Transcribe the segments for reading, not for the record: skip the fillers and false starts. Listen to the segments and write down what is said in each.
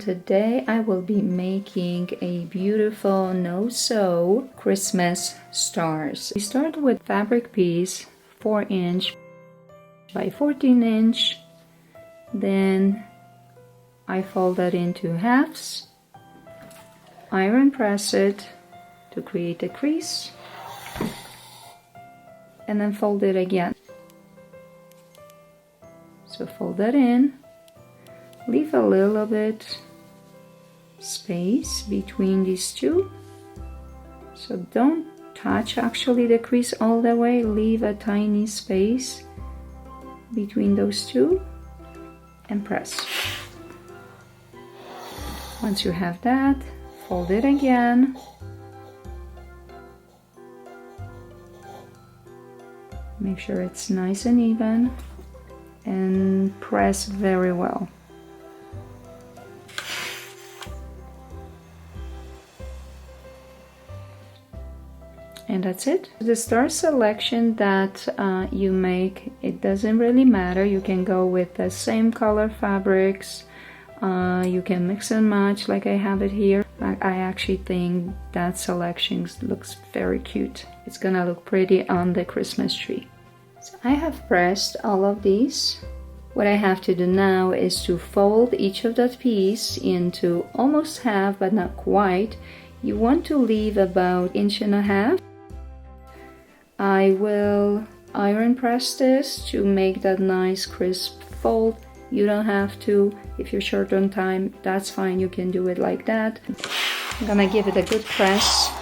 Today I will be making a beautiful no-sew Christmas stars. We start with fabric piece 4" by 14". Then I fold that into halves, iron press it to create a crease, and then fold it again. So fold that in, leave a little bit space between these two, so don't touch actually the crease all the way, leave a tiny space between those two and press. Once you have that, fold it again, make sure it's nice and even, and press very well. And that's it. The star selection that you make, it doesn't really matter. You can go with the same color fabrics. You can mix and match like I have it here. I actually think that selection looks very cute. It's gonna look pretty on the Christmas tree. So I have pressed all of these. What I have to do now is to fold each of that piece into almost half, but not quite. You want to leave about 1.5 inches. I will iron press this to make that nice crisp fold. You don't have to. If you're short on time, that's fine. You can do it like that. I'm gonna give it a good press.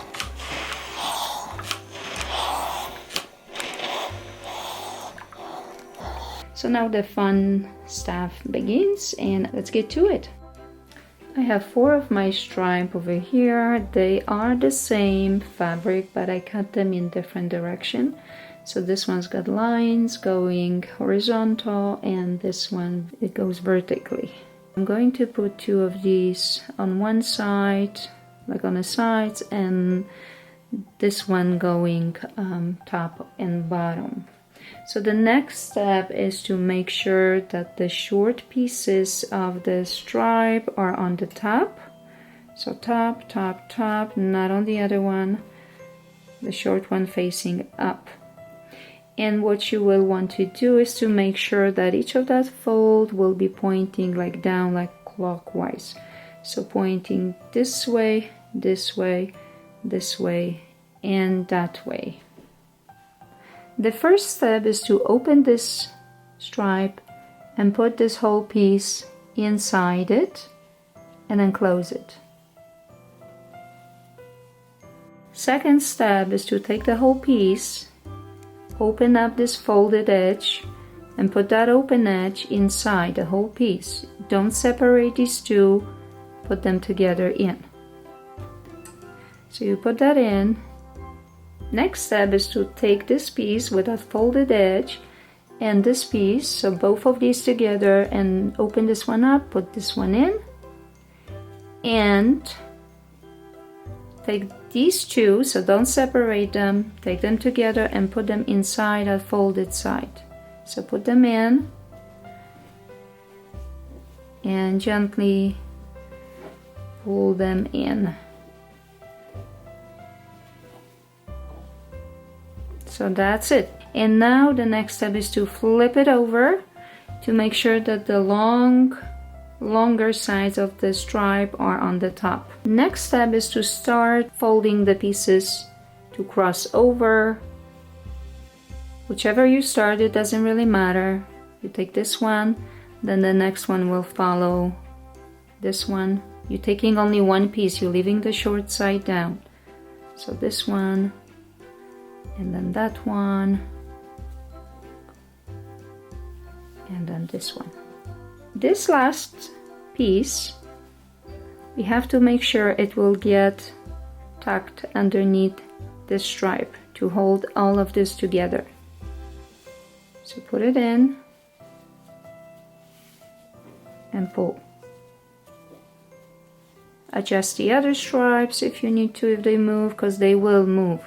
So now the fun stuff begins, and let's get to it. I have 4 of my stripe over here. They are the same fabric, but I cut them in different direction. So this one's got lines going horizontal, and this one, it goes vertically. I'm going to put 2 of these on one side, like on the sides, and this one going top and bottom. So the next step is to make sure that the short pieces of the stripe are on the top. So top, top, top, not on the other one. The short one facing up. And what you will want to do is to make sure that each of that fold will be pointing like down, like clockwise. So pointing this way, this way, this way, and that way. The first step is to open this stripe and put this whole piece inside it and then close it. Second step is to take the whole piece, open up this folded edge, and put that open edge inside the whole piece. Don't separate these two, put them together in. So you put that in. Next step is to take this piece with a folded edge and this piece, so both of these together, and open this one up, put this one in, and take these two, so don't separate them, take them together and put them inside a folded side. So put them in and gently pull them in. So that's it. And now the next step is to flip it over to make sure that the longer sides of the stripe are on the top. Next step is to start folding the pieces to cross over. Whichever you start, it doesn't really matter. You take this one, then the next one will follow this one. You're taking only one piece, you're leaving the short side down. So this one, and then that one, and then this one. This last piece, we have to make sure it will get tucked underneath this stripe to hold all of this together. So put it in and pull. Adjust the other stripes if you need to, if they move, because they will move.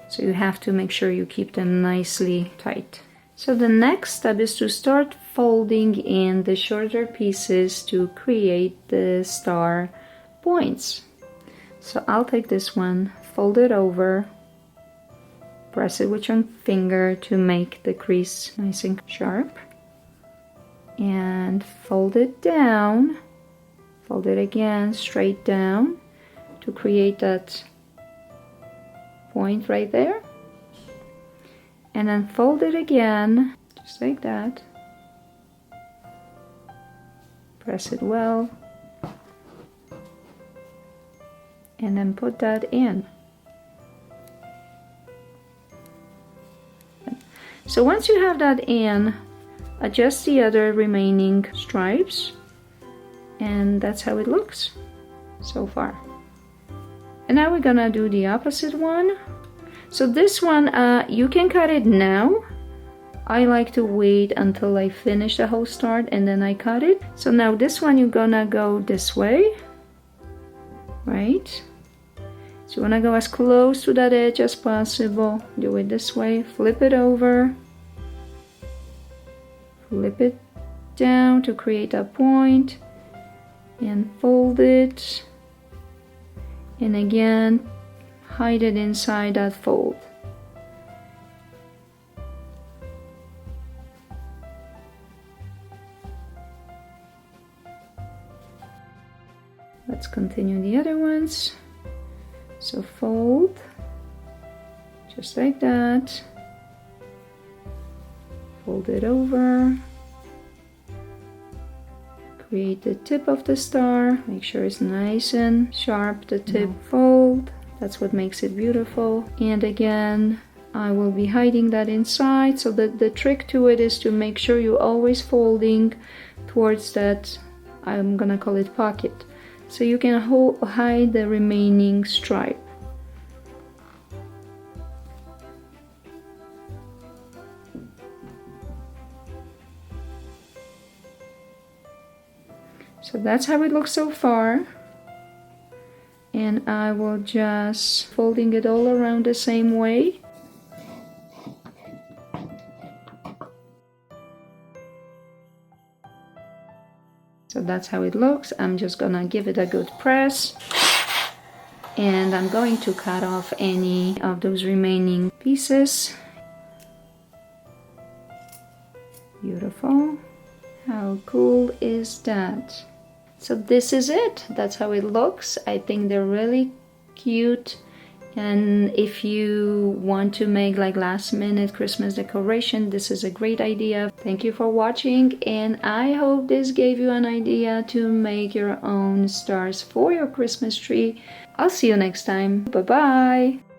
So you have to make sure you keep them nicely tight. So the next step is to start folding in the shorter pieces to create the star points. So I'll take this one, fold it over, press it with your finger to make the crease nice and sharp, and fold it down, fold it again straight down to create that point right there, and then fold it again just like that, press it well, and then put that in. So once you have that in, adjust the other remaining stripes, and that's how it looks so far. And now we're gonna do the opposite one. So this one, you can cut it now. I like to wait until I finish the whole start and then I cut it. So now this one, you're gonna go this way, right? So you wanna go as close to that edge as possible. Do it this way, flip it over, flip it down to create a point, and fold it, and again hide it inside that fold. Let's continue the other ones. So fold just like that, fold it over, create the tip of the star, make sure it's nice and sharp, the tip, fold, that's what makes it beautiful. And again, I will be hiding that inside, so that the trick to it is to make sure you're always folding towards that, I'm gonna call it pocket, so you can hide the remaining stripe. So that's how it looks so far. And I will just folding it all around the same way. So that's how it looks. I'm just gonna give it a good press. And I'm going to cut off any of those remaining pieces. Beautiful. How cool is that? So this is it. That's how it looks. I think they're really cute. And if you want to make like last minute Christmas decoration, this is a great idea. Thank you for watching, and I hope this gave you an idea to make your own stars for your Christmas tree. I'll see you next time. Bye bye.